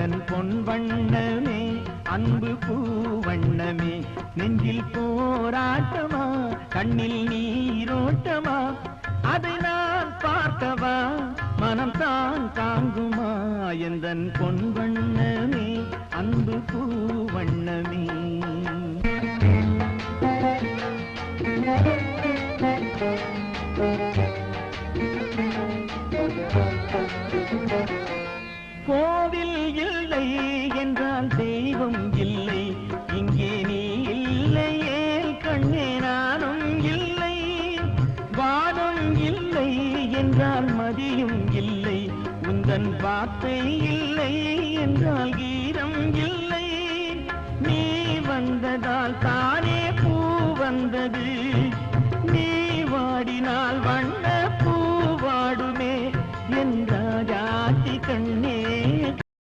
எந்தன் பொன் வண்ணமே அன்பு பூவண்ணமே நெஞ்சில் போராட்டமா கண்ணில் நீரோட்டமா அதை நான் பார்த்தவா மனம் தான் தாங்குமா எந்தன் பொன் வண்ணமே அன்பு பூவண்ணமே கோவில் இல்லை என்றால் தெய்வம் இல்லை இங்கே நீ இல்லையே கண்ணே நானும் இல்லை வானம் இல்லை என்றால் மதியும் இல்லை உந்தன் வார்த்தை இல்லை